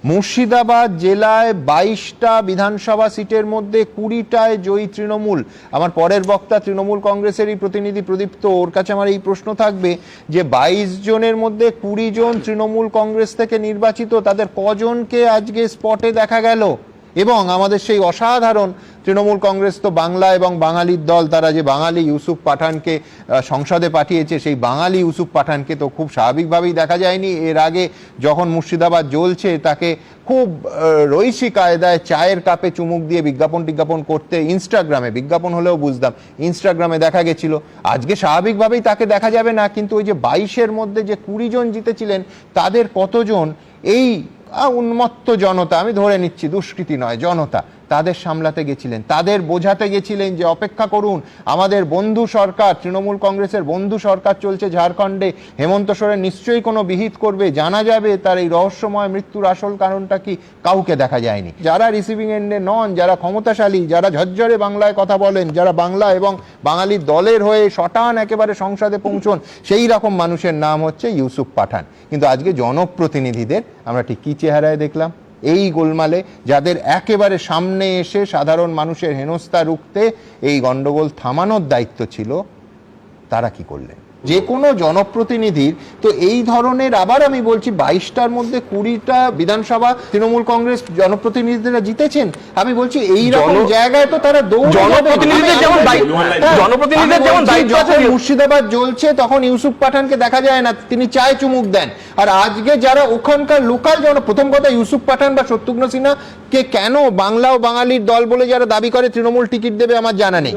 মুর্শিদাবাদ জেলায় 22টা বিধানসভা সিটের মধ্যে 20টায় জয়ী তৃণমূল। আমার পরের বক্তা তৃণমূল কংগ্রেসেরই প্রতিনিধি প্রদীপ্ত, ওর কাছে আমার এই প্রশ্ন থাকবে যে 22 জনের মধ্যে 20 জন তৃণমূল কংগ্রেস থেকে নির্বাচিত, তাদের কজনকে আজকে স্পটে দেখা গেল? এবং আমাদের সেই অসাধারণ তৃণমূল কংগ্রেস তো বাংলা এবং বাঙালির দল, তারা যে বাঙালি ইউসুফ পাঠানকে সংসদে পাঠিয়েছে, সেই বাঙালি ইউসুফ পাঠানকে তো খুব স্বাভাবিকভাবেই দেখা যায়নি। এর আগে যখন মুর্শিদাবাদ জ্বলছে, তাকে খুব রইসি কায়দায় চায়ের কাপে চুমুক দিয়ে বিজ্ঞাপন করতে ইনস্টাগ্রামে, বিজ্ঞাপন হলেও বুঝতাম, ইনস্টাগ্রামে দেখা গেছিল। আজকে স্বাভাবিকভাবেই তাকে দেখা যাবে না, কিন্তু ওই যে 22-এর মধ্যে যে 20 জন জিতেছিলেন, তাদের কতজন এই উন্মত্ত জনতা, আমি ধরে নিচ্ছি দুষ্কৃতী নয়, জনতা, তাদের সামলাতে গেছিলেন, তাদের বোঝাতে গেছিলেন যে অপেক্ষা করুন, আমাদের বন্ধু সরকার, তৃণমূল কংগ্রেসের বন্ধু সরকার চলছে ঝাড়খণ্ডে, হেমন্ত সোরেন নিশ্চয়ই কোনো বিহিত করবে, জানা যাবে তার এই রহস্যময় মৃত্যুর আসল কারণটা কি। কাউকে দেখা যায়নি। যারা রিসিভিং এন্ডে নন, যারা ক্ষমতাশালী, যারা ঝরঝরে বাংলায় কথা বলেন, যারা বাংলা এবং বাঙালির দলের হয়ে শটান একেবারে সংসদে পৌঁছন, সেই রকম মানুষের নাম হচ্ছে ইউসুফ পাঠান। কিন্তু আজকে জনপ্রতিনিধিদের আমরা ঠিক কি চেহারায় দেখলাম এই গোলমালে, যাদের একেবারে সামনে এসে সাধারণ মানুষের হেনস্থা রুখতে এই গন্ডগোল থামানোর দায়িত্ব ছিল, তারা কি করলেন? যে কোনো জনপ্রতিনিধির তো এই ধরনের, আবার আমি বলছি 22টার মধ্যে 20টা বিধানসভা তৃণমূল কংগ্রেস জনপ্রতিনিধিরা জিতেছেন। আমি বলছি এই রকম জায়গায় তো তারা মুর্শিদাবাদ জ্বলছে তখন ইউসুফ পাঠানকে দেখা যায় না, তিনি চায় চুমুক দেন। আর আজকে যারা ওখানকার লোকাল প্রথম কথা, ইউসুফ পাঠান বা শত্রুঘ্ন সিনহা কে কেন বাংলা ও বাঙালির দল বলে যারা দাবি করে তৃণমূল টিকিট দেবে আমার জানা নেই।